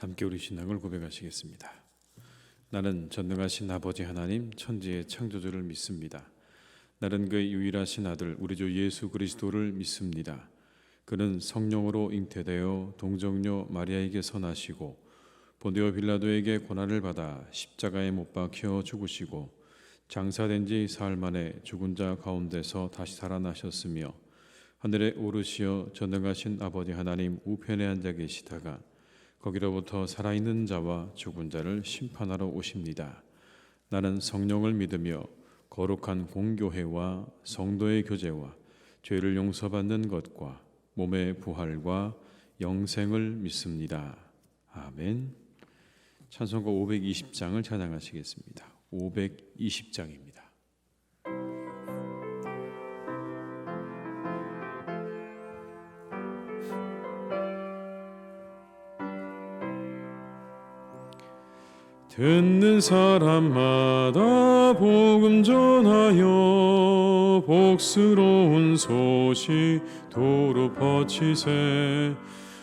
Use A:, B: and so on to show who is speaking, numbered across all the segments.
A: 함께 우리 신앙을 고백하시겠습니다. 나는 전능하신 아버지 하나님 천지의 창조주를 믿습니다. 나는 그의 유일하신 아들 우리 주 예수 그리스도를 믿습니다. 그는 성령으로 잉태되어 동정녀 마리아에게서 나시고 본디오 빌라도에게 고난을 받아 십자가에 못 박혀 죽으시고 장사된 지 사흘 만에 죽은 자 가운데서 다시 살아나셨으며 하늘에 오르시어 전능하신 아버지 하나님 우편에 앉아 계시다가 거기로부터 살아있는 자와 죽은 자를 심판하러 오십니다. 나는 성령을 믿으며 거룩한 공교회와 성도의 교제와 죄를 용서받는 것과 몸의 부활과 영생을 믿습니다. 아멘. 찬송가 520장을 찬양하시겠습니다. 520장입니다. 듣는 사람마다 복음 전하여 복스러운 소식 도로 퍼치세.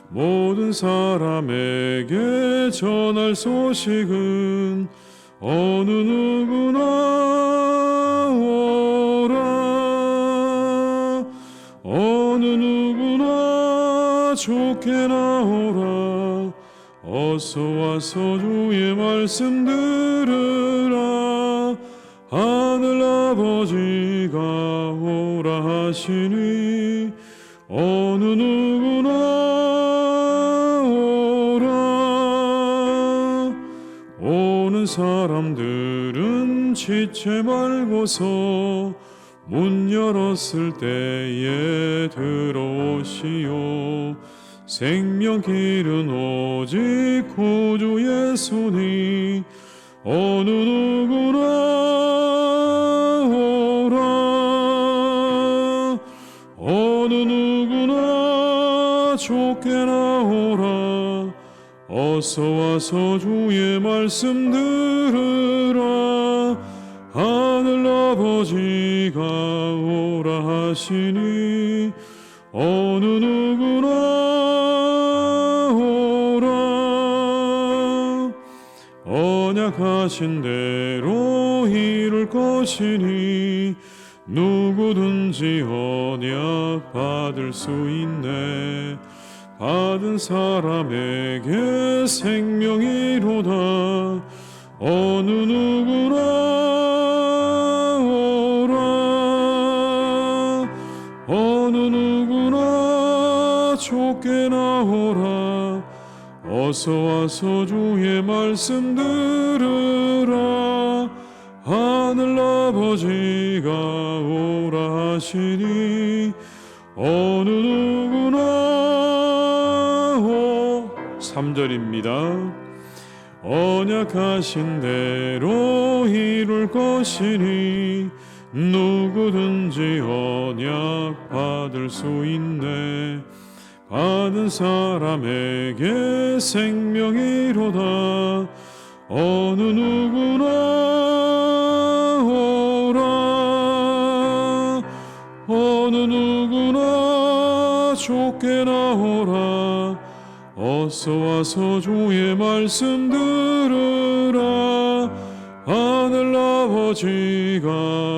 A: 모든 사람에게 전할 소식은 어느 누구나 오라. 어느 누구나 좋게 나오라. 어서 와서 주의 말씀 들으라. 하늘 아버지가 오라 하시니 어느 누구나 오라. 오는 사람들은 지체 말고서 문 열었을 때에 들어오시오. 생명 길은 오직 구주 예수니 어느 누구나 오라. 어느 누구나 좋게 나오라. 어서 와서 주의 말씀 들으라. 하늘 아버지가 오라 하시니 어느 누구나 언약하신 대로 이룰 것이니 누구든지 언약 받을 수 있네. 받은 사람에게 생명이로다. 어느 누구나 오라. 어느 누구나 좋게 나오라. 어서 와서 주의 말씀 들으라. 하늘 아버지가 오라 하시니 어느 누구나 3절입니다. 언약하신 대로 이룰 것이니 누구든지 언약 받을 수 있네. 받은 사람에게 생명이로다. 어느 누구나 오라. 어느 누구나 좋게 나오라. 어서 와서 주의 말씀 들으라. 하늘 아버지가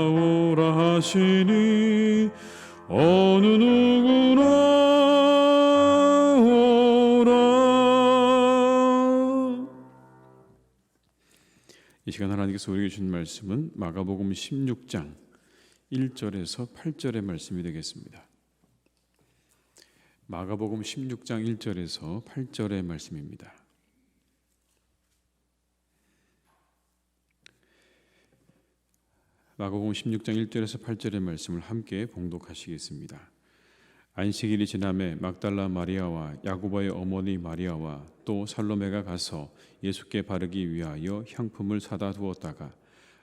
A: 오라 하시니 어느 누구나 이 시간 하나님께서 우리에게 주신 말씀은 마가복음 16장 1절에서 8절의 말씀이 되겠습니다. 마가복음 16장 1절에서 8절의 말씀입니다. 마가복음 16장 1절에서 8절의 말씀을 함께 봉독하시겠습니다. 안식일이 지남에 막달라 마리아와 야고보의 어머니 마리아와 또 살로메가 가서 예수께 바르기 위하여 향품을 사다 두었다가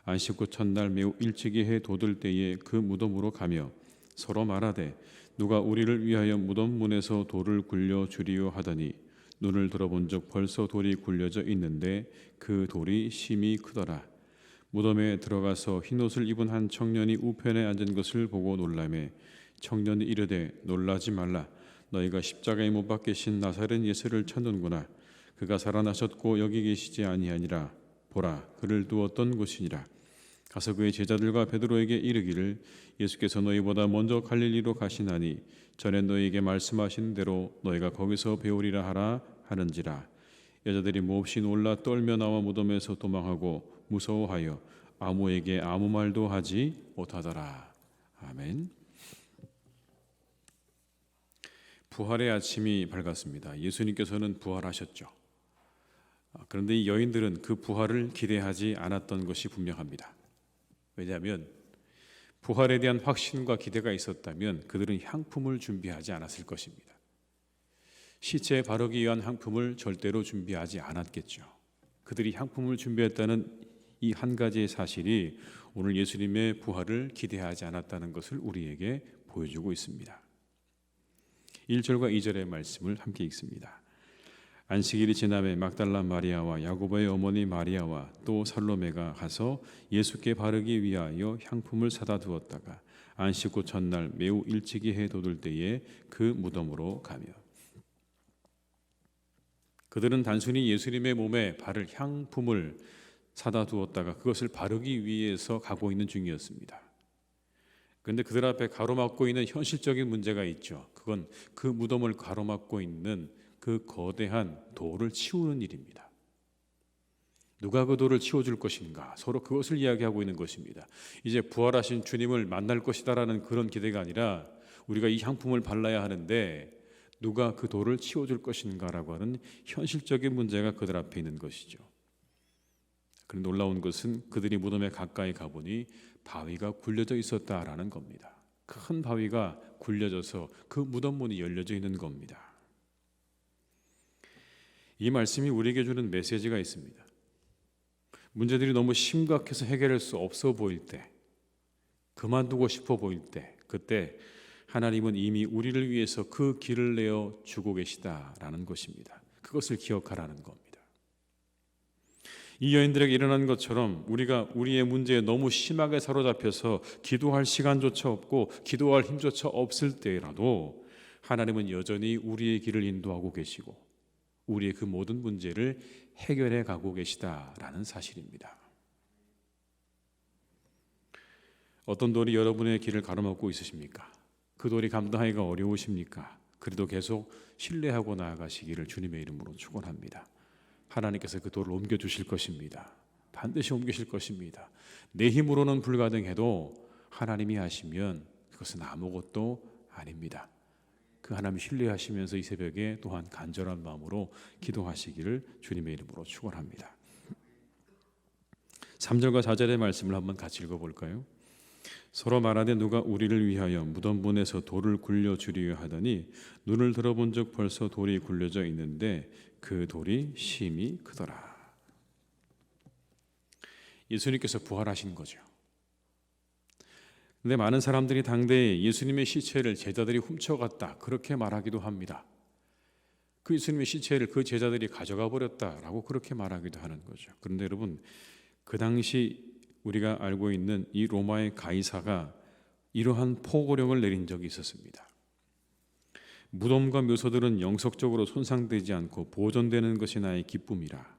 A: 안식 후 첫날 매우 일찍이 해 돋을 때에 그 무덤으로 가며 서로 말하되 누가 우리를 위하여 무덤 문에서 돌을 굴려 주리요 하더니 눈을 들어본 적 벌써 돌이 굴려져 있는데 그 돌이 심히 크더라. 무덤에 들어가서 흰옷을 입은 한 청년이 우편에 앉은 것을 보고 놀라매 청년이 이르되 놀라지 말라. 너희가 십자가에 못 박히신 나사렛 예수를 찾는구나. 그가 살아나셨고 여기 계시지 아니하니라. 보라, 그를 두었던 곳이니라. 가서 그의 제자들과 베드로에게 이르기를 예수께서 너희보다 먼저 갈릴리로 가시나니 전에 너희에게 말씀하신 대로 너희가 거기서 배우리라 하라 하는지라. 여자들이 몹시 놀라 떨며 나와 무덤에서 도망하고 무서워하여 아무에게 아무 말도 하지 못하더라. 아멘. 부활의 아침이 밝았습니다. 예수님께서는 부활하셨죠. 그런데 이 여인들은 그 부활을 기대하지 않았던 것이 분명합니다. 왜냐하면 부활에 대한 확신과 기대가 있었다면 그들은 향품을 준비하지 않았을 것입니다. 시체에 바르기 위한 향품을 절대로 준비하지 않았겠죠. 그들이 향품을 준비했다는 이 한 가지의 사실이 오늘 예수님의 부활을 기대하지 않았다는 것을 우리에게 보여주고 있습니다. 1절과 2절의 말씀을 함께 읽습니다. 안식일이 지남에 막달라 마리아와 야고보의 어머니 마리아와 또 살로메가 가서 예수께 바르기 위하여 향품을 사다 두었다가 안식 후 첫날 매우 일찍이 해 돋을 때에 그 무덤으로 가며. 그들은 단순히 예수님의 몸에 바를 향품을 사다 두었다가 그것을 바르기 위해서 가고 있는 중이었습니다. 그런데 그들 앞에 가로막고 있는 현실적인 문제가 있죠. 그건 그 무덤을 가로막고 있는 그 거대한 돌을 치우는 일입니다. 누가 그 돌을 치워줄 것인가? 서로 그것을 이야기하고 있는 것입니다. 이제 부활하신 주님을 만날 것이다라는 그런 기대가 아니라 우리가 이 향품을 발라야 하는데 누가 그 돌을 치워줄 것인가라고 하는 현실적인 문제가 그들 앞에 있는 것이죠. 그런데 놀라운 것은 그들이 무덤에 가까이 가보니 바위가 굴려져 있었다라는 겁니다. 큰 바위가 굴려져서 그 무덤 문이 열려져 있는 겁니다. 이 말씀이 우리에게 주는 메시지가 있습니다. 문제들이 너무 심각해서 해결할 수 없어 보일 때, 그만두고 싶어 보일 때, 그때 하나님은 이미 우리를 위해서 그 길을 내어 주고 계시다라는 것입니다. 그것을 기억하라는 겁니다. 이 여인들에게 일어난 것처럼 우리가 우리의 문제에 너무 심하게 사로잡혀서 기도할 시간조차 없고 기도할 힘조차 없을 때라도 하나님은 여전히 우리의 길을 인도하고 계시고 우리의 그 모든 문제를 해결해 가고 계시다라는 사실입니다. 어떤 돌이 여러분의 길을 가로막고 있으십니까? 그 돌이 감당하기가 어려우십니까? 그래도 계속 신뢰하고 나아가시기를 주님의 이름으로 축원합니다. 하나님께서 그 돌을 옮겨주실 것입니다. 반드시 옮기실 것입니다. 내 힘으로는 불가능해도 하나님이 하시면 그것은 아무것도 아닙니다. 그 하나님 신뢰하시면서 이 새벽에 또한 간절한 마음으로 기도하시기를 주님의 이름으로 축원합니다. 3절과 4절의 말씀을 한번 같이 읽어볼까요? 서로 말하되 누가 우리를 위하여 무덤문에서 돌을 굴려주려 하더니 눈을 들어본 적 벌써 돌이 굴려져 있는데 그 돌이 심히 크더라. 예수님께서 부활하신 거죠. 그런데 많은 사람들이 당대에 예수님의 시체를 제자들이 훔쳐갔다 그렇게 말하기도 합니다. 그 예수님의 시체를 그 제자들이 가져가 버렸다라고 그렇게 말하기도 하는 거죠. 그런데 여러분, 그 당시 우리가 알고 있는 이 로마의 가이사가 이러한 포고령을 내린 적이 있었습니다. 무덤과 묘소들은 영속적으로 손상되지 않고 보존되는 것이 나의 기쁨이라.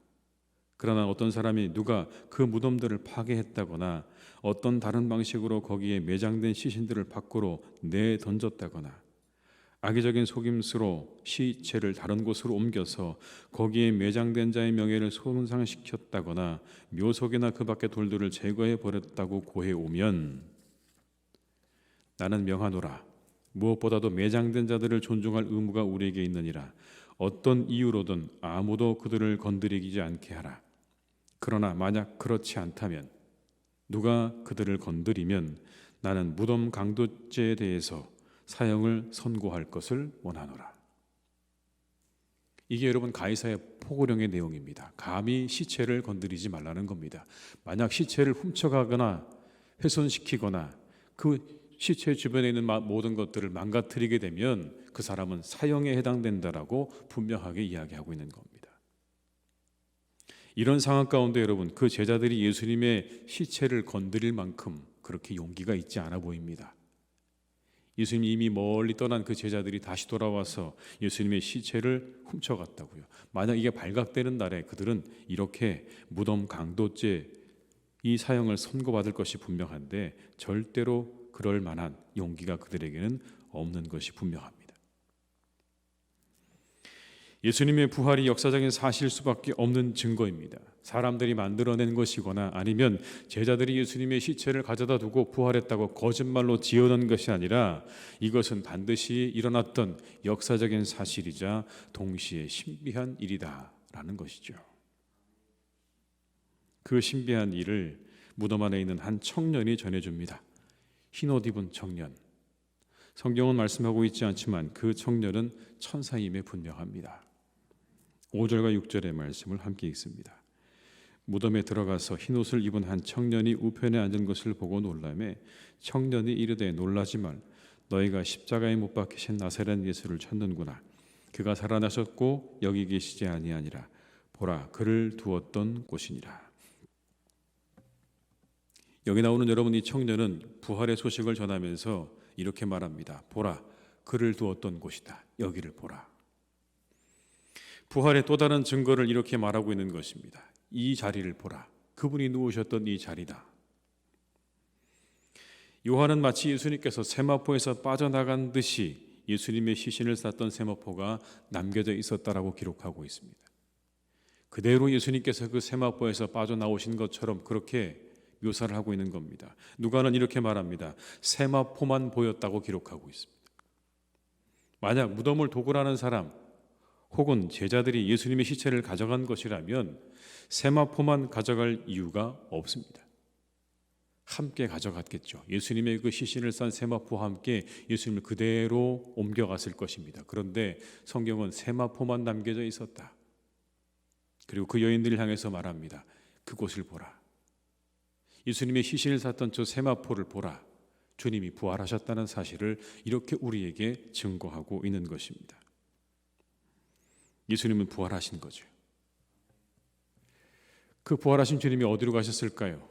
A: 그러나 어떤 사람이 누가 그 무덤들을 파괴했다거나 어떤 다른 방식으로 거기에 매장된 시신들을 밖으로 내던졌다거나 악의적인 속임수로 시체를 다른 곳으로 옮겨서 거기에 매장된 자의 명예를 손상시켰다거나 묘석이나 그 밖의 돌들을 제거해 버렸다고 고해오면 나는 명하노라. 무엇보다도 매장된 자들을 존중할 의무가 우리에게 있느니라. 어떤 이유로든 아무도 그들을 건드리지 않게 하라. 그러나 만약 그렇지 않다면 누가 그들을 건드리면 나는 무덤 강도죄에 대해서 사형을 선고할 것을 원하노라. 이게 여러분 가이사의 포고령의 내용입니다. 감히 시체를 건드리지 말라는 겁니다. 만약 시체를 훔쳐가거나 훼손시키거나 그 시체 주변에 있는 모든 것들을 망가뜨리게 되면 그 사람은 사형에 해당된다라고 분명하게 이야기하고 있는 겁니다. 이런 상황 가운데 여러분, 그 제자들이 예수님의 시체를 건드릴 만큼 그렇게 용기가 있지 않아 보입니다. 예수님이 이미 멀리 떠난 그 제자들이 다시 돌아와서 예수님의 시체를 훔쳐갔다고요. 만약 이게 발각되는 날에 그들은 이렇게 무덤 강도죄 이 사형을 선고받을 것이 분명한데 절대로 그럴 만한 용기가 그들에게는 없는 것이 분명합니다. 예수님의 부활이 역사적인 사실일 수밖에 없는 증거입니다. 사람들이 만들어낸 것이거나 아니면 제자들이 예수님의 시체를 가져다 두고 부활했다고 거짓말로 지어낸 것이 아니라 이것은 반드시 일어났던 역사적인 사실이자 동시에 신비한 일이다라는 것이죠. 그 신비한 일을 무덤 안에 있는 한 청년이 전해줍니다. 흰옷 입은 청년. 성경은 말씀하고 있지 않지만 그 청년은 천사임에 분명합니다. 5절과 6절의 말씀을 함께 읽습니다. 무덤에 들어가서 흰옷을 입은 한 청년이 우편에 앉은 것을 보고 놀라매 청년이 이르되 놀라지 말 너희가 십자가에 못 박히신 나사렛 예수를 찾는구나. 그가 살아나셨고 여기 계시지 아니하니라. 보라 그를 두었던 곳이니라. 여기 나오는 여러분, 이 청년은 부활의 소식을 전하면서 이렇게 말합니다. 보라 그를 두었던 곳이다. 여기를 보라. 부활의 또 다른 증거를 이렇게 말하고 있는 것입니다. 이 자리를 보라. 그분이 누우셨던 이 자리다. 요한은 마치 예수님께서 세마포에서 빠져나간 듯이 예수님의 시신을 쌌던 세마포가 남겨져 있었다라고 기록하고 있습니다. 그대로 예수님께서 그 세마포에서 빠져나오신 것처럼 그렇게 묘사를 하고 있는 겁니다. 누가는 이렇게 말합니다. 세마포만 보였다고 기록하고 있습니다. 만약 무덤을 도굴하는 사람 혹은 제자들이 예수님의 시체를 가져간 것이라면 세마포만 가져갈 이유가 없습니다. 함께 가져갔겠죠. 예수님의 그 시신을 싼 세마포와 함께 예수님을 그대로 옮겨갔을 것입니다. 그런데 성경은 세마포만 남겨져 있었다. 그리고 그 여인들을 향해서 말합니다. 그곳을 보라. 예수님의 시신을 쌌던 저 세마포를 보라. 주님이 부활하셨다는 사실을 이렇게 우리에게 증거하고 있는 것입니다. 예수님은 부활하신 거죠. 그 부활하신 주님이 어디로 가셨을까요?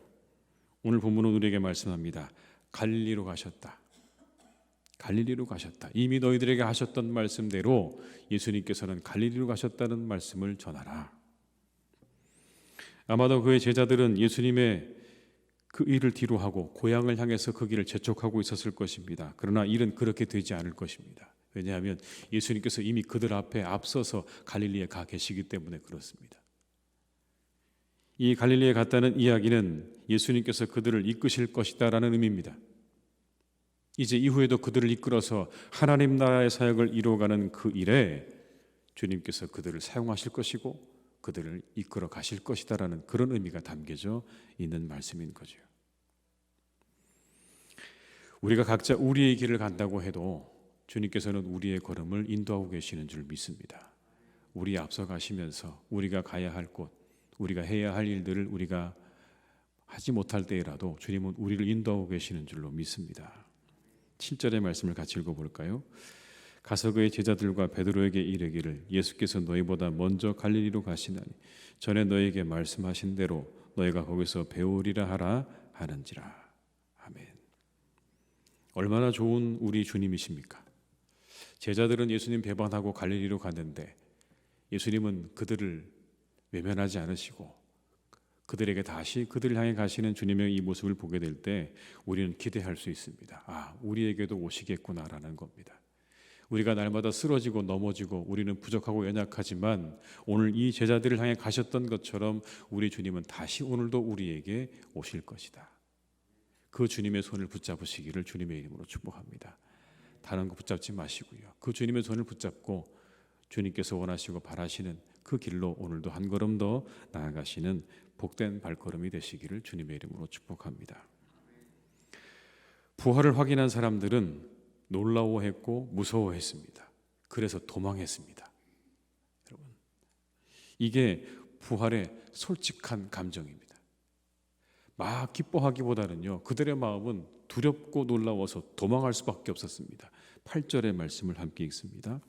A: 오늘 본문은 우리에게 말씀합니다. 갈릴리로 가셨다. 갈릴리로 가셨다. 이미 너희들에게 하셨던 말씀대로 예수님께서는 갈릴리로 가셨다는 말씀을 전하라. 아마도 그의 제자들은 예수님의 그 일을 뒤로하고 고향을 향해서 그 길을 재촉하고 있었을 것입니다. 그러나 일은 그렇게 되지 않을 것입니다. 왜냐하면 예수님께서 이미 그들 앞에 앞서서 갈릴리에 가 계시기 때문에 그렇습니다. 이 갈릴리에 갔다는 이야기는 예수님께서 그들을 이끄실 것이다라는 의미입니다. 이제 이후에도 그들을 이끌어서 하나님 나라의 사역을 이루어가는 그 일에 주님께서 그들을 사용하실 것이고 그들을 이끌어 가실 것이다라는 그런 의미가 담겨져 있는 말씀인 거죠. 우리가 각자 우리의 길을 간다고 해도 주님께서는 우리의 걸음을 인도하고 계시는 줄 믿습니다. 우리 앞서 가시면서 우리가 가야 할 곳, 우리가 해야 할 일들을 우리가 하지 못할 때라도 주님은 우리를 인도하고 계시는 줄로 믿습니다. 7절의 말씀을 같이 읽어볼까요? 가서 그의 제자들과 베드로에게 이르기를 예수께서 너희보다 먼저 갈릴리로 가시나니 전에 너희에게 말씀하신 대로 너희가 거기서 배우리라 하라 하는지라. 아멘. 얼마나 좋은 우리 주님이십니까? 제자들은 예수님 배반하고 갈릴리로 갔는데 예수님은 그들을 외면하지 않으시고 그들에게 다시 그들을 향해 가시는 주님의 이 모습을 보게 될 때 우리는 기대할 수 있습니다. 아, 우리에게도 오시겠구나라는 겁니다. 우리가 날마다 쓰러지고 넘어지고 우리는 부족하고 연약하지만 오늘 이 제자들을 향해 가셨던 것처럼 우리 주님은 다시 오늘도 우리에게 오실 것이다. 그 주님의 손을 붙잡으시기를 주님의 이름으로 축복합니다. 다른 거 붙잡지 마시고요. 그 주님의 손을 붙잡고 주님께서 원하시고 바라시는 그 길로 오늘도 한 걸음 더 나아가시는 복된 발걸음이 되시기를 주님의 이름으로 축복합니다. 부활을 확인한 사람들은 놀라워했고 무서워했습니다. 그래서 도망했습니다. 여러분, 이게 부활의 솔직한 감정입니다. 막 기뻐하기보다는요, 그들의 마음은 두렵고 놀라워서 도망할 수밖에 없었습니다. 8절의 말씀을 함께 읽습니다.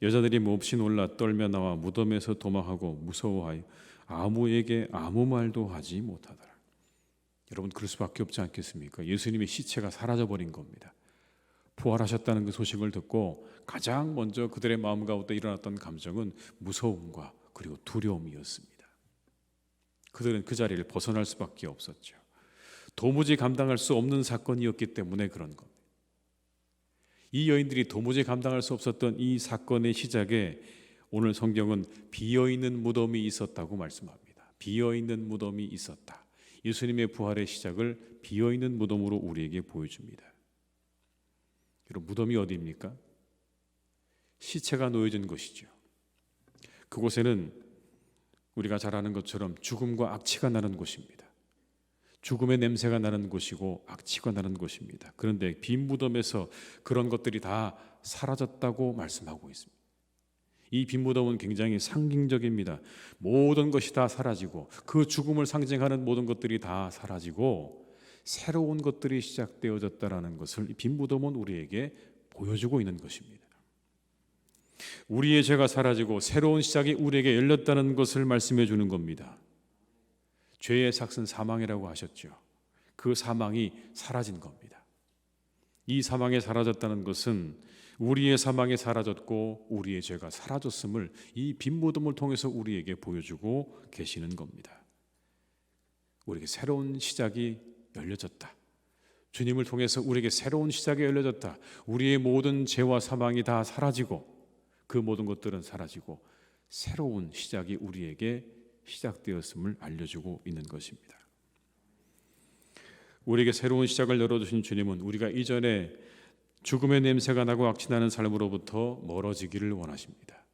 A: 여자들이 몹시 놀라 떨며 나와 무덤에서 도망하고 무서워하여 아무에게 아무 말도 하지 못하더라. 여러분, 그럴 수밖에 없지 않겠습니까? 예수님의 시체가 사라져버린 겁니다. 부활하셨다는 그 소식을 듣고 가장 먼저 그들의 마음 가운데 일어났던 감정은 무서움과 그리고 두려움이었습니다. 그들은 그 자리를 벗어날 수밖에 없었죠. 도무지 감당할 수 없는 사건이었기 때문에 그런 겁니다. 이 여인들이 도무지 감당할 수 없었던 이 사건의 시작에 오늘 성경은 비어있는 무덤이 있었다고 말씀합니다. 비어있는 무덤이 있었다. 예수님의 부활의 시작을 비어있는 무덤으로 우리에게 보여줍니다. 여러분, 무덤이 어디입니까? 시체가 놓여진 곳이죠. 그곳에는 우리가 잘 아는 것처럼 죽음과 악취가 나는 곳입니다. 죽음의 냄새가 나는 곳이고 악취가 나는 곳입니다. 그런데 빈 무덤에서 그런 것들이 다 사라졌다고 말씀하고 있습니다. 이 빈 무덤은 굉장히 상징적입니다. 모든 것이 다 사라지고 그 죽음을 상징하는 모든 것들이 다 사라지고 새로운 것들이 시작되어졌다라는 것을 이 빈 무덤은 우리에게 보여주고 있는 것입니다. 우리의 죄가 사라지고 새로운 시작이 우리에게 열렸다는 것을 말씀해 주는 겁니다. 죄의 삭은 사망이라고 하셨죠. 그 사망이 사라진 겁니다. 이 사망이 사라졌다는 것은 우리의 사망이 사라졌고 우리의 죄가 사라졌음을 이 빈 무덤을 통해서 우리에게 보여주고 계시는 겁니다. 우리에게 새로운 시작이 열려졌다. 주님을 통해서 우리에게 새로운 시작이 열려졌다. 우리의 모든 죄와 사망이 다 사라지고 그 모든 것들은 사라지고 새로운 시작이 우리에게 시작되었음을 알려주고 있는 것입니다. 우리에게 새로운 시작을 열어주신 주님은 우리가 이전에 죽음의 냄새가 나고 악취나는 삶으로부터 멀어지기를 원하십니다.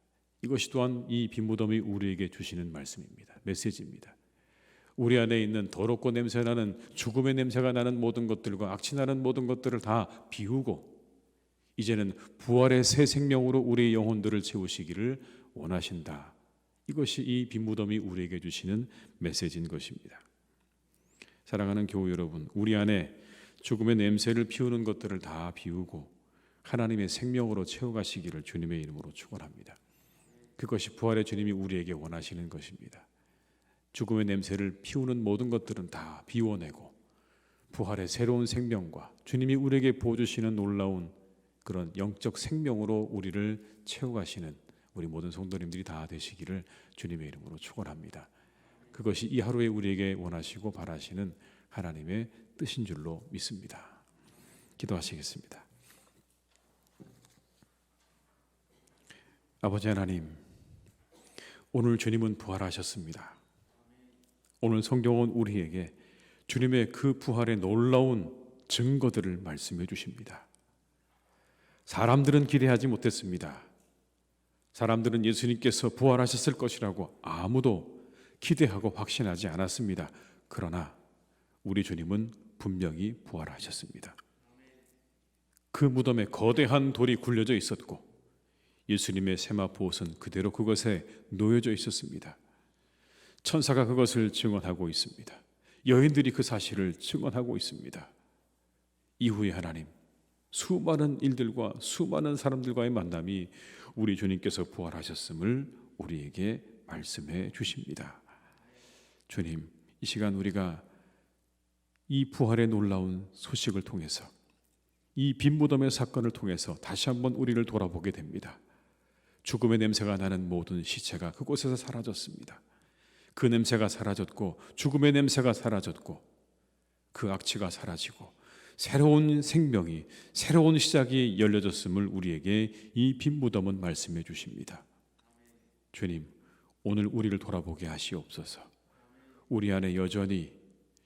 A: 이것이 또한 이 빈 무덤이 우리에게 주시는 말씀입니다. 메시지입니다. 우리 안에 있는 더럽고 냄새나는 죽음의 냄새가 나는 모든 것들과 악취나는 모든 것들을 다 비우고 이제는 부활의 새 생명으로 우리의 영혼들을 채우시기를 원하신다. 이것이 이 빈 무덤이 우리에게 주시는 메시지인 것입니다. 사랑하는 교우 여러분, 우리 안에 죽음의 냄새를 피우는 것들을 다 비우고 하나님의 생명으로 채워가시기를 주님의 이름으로 축원합니다. 그것이 부활의 주님이 우리에게 원하시는 것입니다. 죽음의 냄새를 피우는 모든 것들은 다 비워내고 부활의 새로운 생명과 주님이 우리에게 보여주시는 놀라운 그런 영적 생명으로 우리를 채워가시는 우리 모든 성도님들이 다 되시기를 주님의 이름으로 축원합니다. 그것이 이 하루에 우리에게 원하시고 바라시는 하나님의 뜻인 줄로 믿습니다. 기도하시겠습니다. 아버지 하나님, 오늘 주님은 부활하셨습니다. 오늘 성경은 우리에게 주님의 그 부활의 놀라운 증거들을 말씀해 주십니다. 사람들은 기대하지 못했습니다. 사람들은 예수님께서 부활하셨을 것이라고 아무도 기대하고 확신하지 않았습니다. 그러나 우리 주님은 분명히 부활하셨습니다. 그 무덤에 거대한 돌이 굴려져 있었고 예수님의 세마포 옷은 그대로 그것에 놓여져 있었습니다. 천사가 그것을 증언하고 있습니다. 여인들이 그 사실을 증언하고 있습니다. 이후에 하나님, 수많은 일들과 수많은 사람들과의 만남이 우리 주님께서 부활하셨음을 우리에게 말씀해 주십니다. 주님, 이 시간 우리가 이 부활의 놀라운 소식을 통해서 이 빈 무덤의 사건을 통해서 다시 한번 우리를 돌아보게 됩니다. 죽음의 냄새가 나는 모든 시체가 그곳에서 사라졌습니다. 그 냄새가 사라졌고 죽음의 냄새가 사라졌고 그 악취가 사라지고 새로운 생명이, 새로운 시작이 열려졌음을 우리에게 이 빈 무덤은 말씀해 주십니다. 주님, 오늘 우리를 돌아보게 하시옵소서. 우리 안에 여전히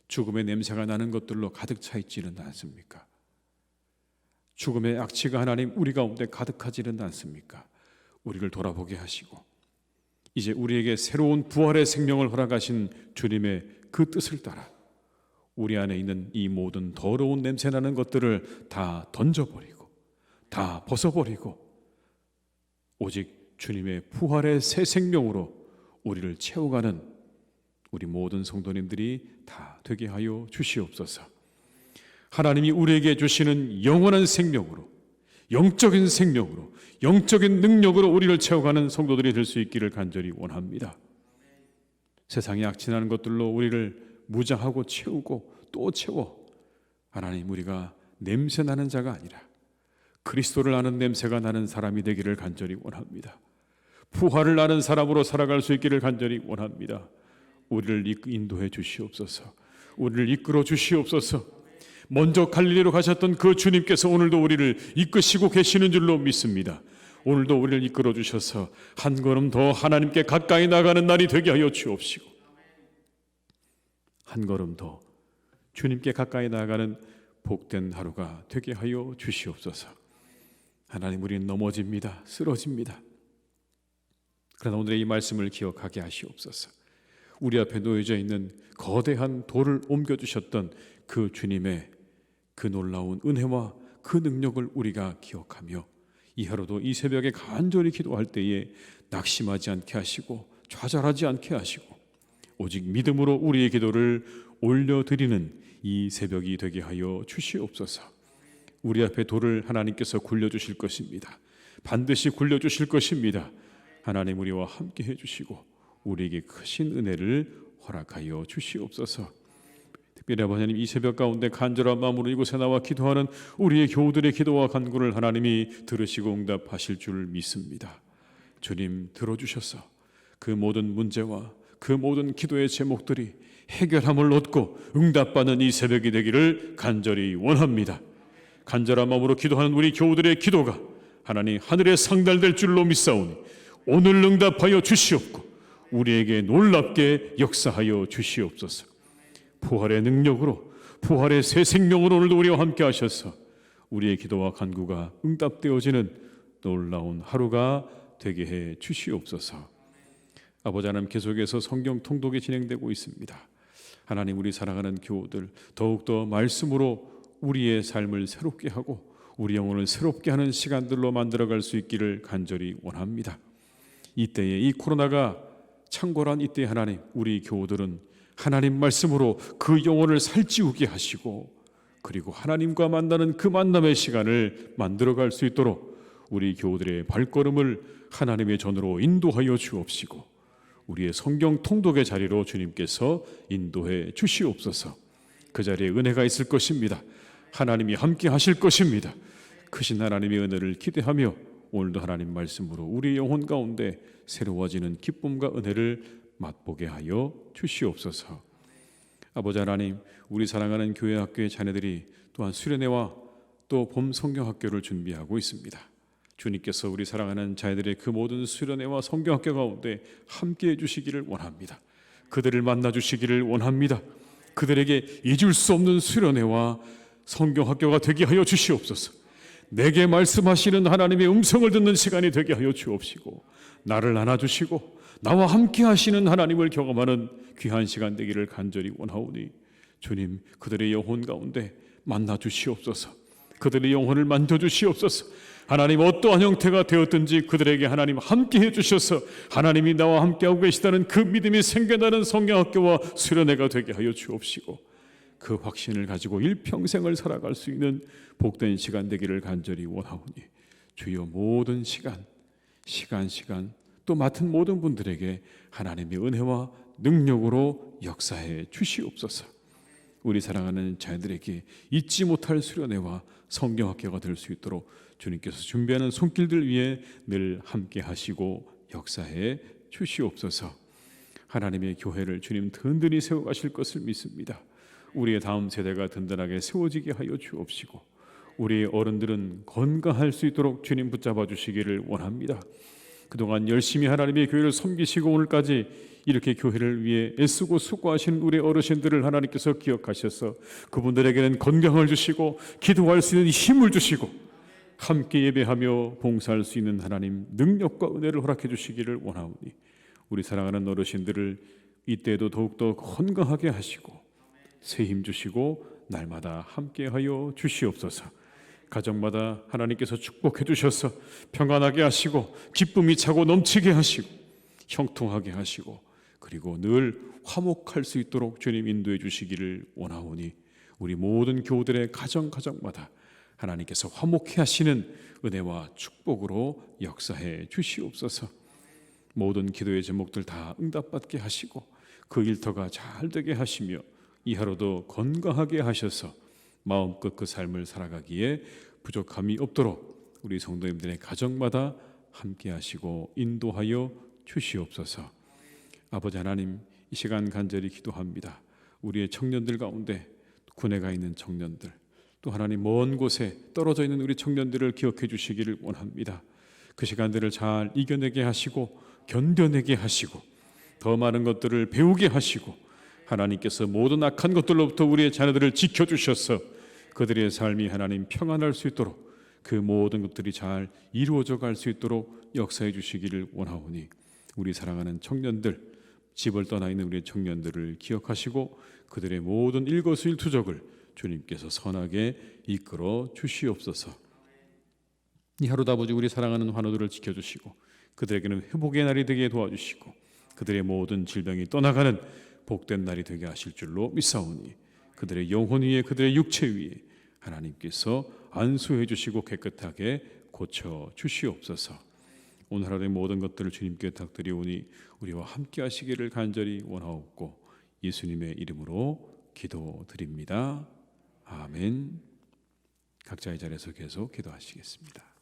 A: 죽음의 냄새가 나는 것들로 가득 차 있지는 않습니까? 죽음의 악취가 하나님 우리 가운데 가득하지는 않습니까? 우리를 돌아보게 하시고 이제 우리에게 새로운 부활의 생명을 허락하신 주님의 그 뜻을 따라 우리 안에 있는 이 모든 더러운 냄새나는 것들을 다 던져버리고 다 벗어버리고 오직 주님의 부활의 새 생명으로 우리를 채워가는 우리 모든 성도님들이 다 되게 하여 주시옵소서. 하나님이 우리에게 주시는 영원한 생명으로, 영적인 생명으로, 영적인 능력으로 우리를 채워가는 성도들이 될 수 있기를 간절히 원합니다. 세상에 악취나는 것들로 우리를 무장하고 채우고 또 채워 하나님, 우리가 냄새나는 자가 아니라 그리스도를 아는 냄새가 나는 사람이 되기를 간절히 원합니다. 부활을 아는 사람으로 살아갈 수 있기를 간절히 원합니다. 우리를 인도해 주시옵소서. 우리를 이끌어 주시옵소서. 먼저 갈릴리로 가셨던 그 주님께서 오늘도 우리를 이끄시고 계시는 줄로 믿습니다. 오늘도 우리를 이끌어 주셔서 한 걸음 더 하나님께 가까이 나가는 날이 되게 하여 주옵시고, 한 걸음 더 주님께 가까이 나가는 복된 하루가 되게 하여 주시옵소서. 하나님, 우리는 넘어집니다. 쓰러집니다. 그러나 오늘의 이 말씀을 기억하게 하시옵소서. 우리 앞에 놓여져 있는 거대한 돌을 옮겨주셨던 그 주님의 그 놀라운 은혜와 그 능력을 우리가 기억하며 이 하루도 이 새벽에 간절히 기도할 때에 낙심하지 않게 하시고 좌절하지 않게 하시고 오직 믿음으로 우리의 기도를 올려드리는 이 새벽이 되게 하여 주시옵소서. 우리 앞에 돌을 하나님께서 굴려주실 것입니다. 반드시 굴려주실 것입니다. 하나님, 우리와 함께 해주시고 우리에게 크신 은혜를 허락하여 주시옵소서. 특별히 아버지님, 이 새벽 가운데 간절한 마음으로 이곳에 나와 기도하는 우리의 교우들의 기도와 간구를 하나님이 들으시고 응답하실 줄 믿습니다. 주님, 들어주셔서 그 모든 문제와 그 모든 기도의 제목들이 해결함을 얻고 응답받는 이 새벽이 되기를 간절히 원합니다. 간절한 마음으로 기도하는 우리 교우들의 기도가 하나님 하늘에 상달될 줄로 믿사오니 오늘 응답하여 주시옵고 우리에게 놀랍게 역사하여 주시옵소서. 부활의 능력으로, 부활의 새 생명으로 오늘도 우리와 함께 하셔서 우리의 기도와 간구가 응답되어지는 놀라운 하루가 되게 해 주시옵소서. 아버지 하나님, 계속해서 성경 통독이 진행되고 있습니다. 하나님, 우리 사랑하는 교우들 더욱더 말씀으로 우리의 삶을 새롭게 하고 우리 영혼을 새롭게 하는 시간들로 만들어갈 수 있기를 간절히 원합니다. 이때에 이 코로나가 창궐한 이때 하나님, 우리 교우들은 하나님 말씀으로 그 영혼을 살찌우게 하시고 그리고 하나님과 만나는 그 만남의 시간을 만들어갈 수 있도록 우리 교우들의 발걸음을 하나님의 전으로 인도하여 주옵시고 우리의 성경 통독의 자리로 주님께서 인도해 주시옵소서. 그 자리에 은혜가 있을 것입니다. 하나님이 함께 하실 것입니다. 크신 하나님의 은혜를 기대하며 오늘도 하나님 말씀으로 우리 영혼 가운데 새로워지는 기쁨과 은혜를 맛보게 하여 주시옵소서. 아버지 하나님, 우리 사랑하는 교회 학교의 자녀들이 또한 수련회와 또 봄 성경학교를 준비하고 있습니다. 주님께서 우리 사랑하는 자녀들의 그 모든 수련회와 성경학교 가운데 함께해 주시기를 원합니다. 그들을 만나 주시기를 원합니다. 그들에게 잊을 수 없는 수련회와 성경학교가 되게 하여 주시옵소서. 내게 말씀하시는 하나님의 음성을 듣는 시간이 되게 하여 주옵시고 나를 안아주시고 나와 함께 하시는 하나님을 경험하는 귀한 시간 되기를 간절히 원하오니 주님, 그들의 영혼 가운데 만나 주시옵소서. 그들의 영혼을 만져주시옵소서. 하나님, 어떠한 형태가 되었든지 그들에게 하나님 함께 해주셔서 하나님이 나와 함께하고 계시다는 그 믿음이 생겨나는 성경학교와 수련회가 되게 하여 주옵시고 그 확신을 가지고 일평생을 살아갈 수 있는 복된 시간 되기를 간절히 원하오니 주여, 모든 시간 또 맡은 모든 분들에게 하나님의 은혜와 능력으로 역사해 주시옵소서. 우리 사랑하는 자녀들에게 잊지 못할 수련회와 성경학교가 될 수 있도록 주님께서 준비하는 손길들 위에 늘 함께 하시고 역사해 주시옵소서. 하나님의 교회를 주님 든든히 세워가실 것을 믿습니다. 우리의 다음 세대가 든든하게 세워지게 하여 주옵시고 우리의 어른들은 건강할 수 있도록 주님 붙잡아 주시기를 원합니다. 그동안 열심히 하나님의 교회를 섬기시고 오늘까지 이렇게 교회를 위해 애쓰고 수고하신 우리 어르신들을 하나님께서 기억하셔서 그분들에게는 건강을 주시고 기도할 수 있는 힘을 주시고 함께 예배하며 봉사할 수 있는 하나님 능력과 은혜를 허락해 주시기를 원하오니 우리 사랑하는 어르신들을 이때에도 더욱더 건강하게 하시고 새 힘 주시고 날마다 함께하여 주시옵소서. 가정마다 하나님께서 축복해 주셔서 평안하게 하시고 기쁨이 차고 넘치게 하시고 형통하게 하시고 그리고 늘 화목할 수 있도록 주님 인도해 주시기를 원하오니 우리 모든 교우들의 가정마다 하나님께서 화목해 하시는 은혜와 축복으로 역사해 주시옵소서. 모든 기도의 제목들 다 응답받게 하시고 그 일터가 잘 되게 하시며 이 하루도 건강하게 하셔서 마음껏 그 삶을 살아가기에 부족함이 없도록 우리 성도님들의 가정마다 함께 하시고 인도하여 주시옵소서. 아버지 하나님, 이 시간 간절히 기도합니다. 우리의 청년들 가운데 군에 가 있는 청년들, 또 하나님 먼 곳에 떨어져 있는 우리 청년들을 기억해 주시기를 원합니다. 그 시간들을 잘 이겨내게 하시고 견뎌내게 하시고 더 많은 것들을 배우게 하시고 하나님께서 모든 악한 것들로부터 우리의 자녀들을 지켜주셔서 그들의 삶이 하나님 평안할 수 있도록 그 모든 것들이 잘 이루어져 갈 수 있도록 역사해 주시기를 원하오니 우리 사랑하는 청년들, 집을 떠나 있는 우리의 청년들을 기억하시고 그들의 모든 일거수일투족을 주님께서 선하게 이끌어 주시옵소서. 이 하루도 아버지 우리 사랑하는 환우들을 지켜주시고 그들에게는 회복의 날이 되게 도와주시고 그들의 모든 질병이 떠나가는 복된 날이 되게 하실 줄로 믿사오니 그들의 영혼 위에 그들의 육체 위에 하나님께서 안수해 주시고 깨끗하게 고쳐 주시옵소서. 오늘 하루의 모든 것들을 주님께 탁드리오니 우리와 함께 하시기를 간절히 원하옵고 예수님의 이름으로 기도드립니다. 아멘. 각자의 자리에서 계속 기도하시겠습니다.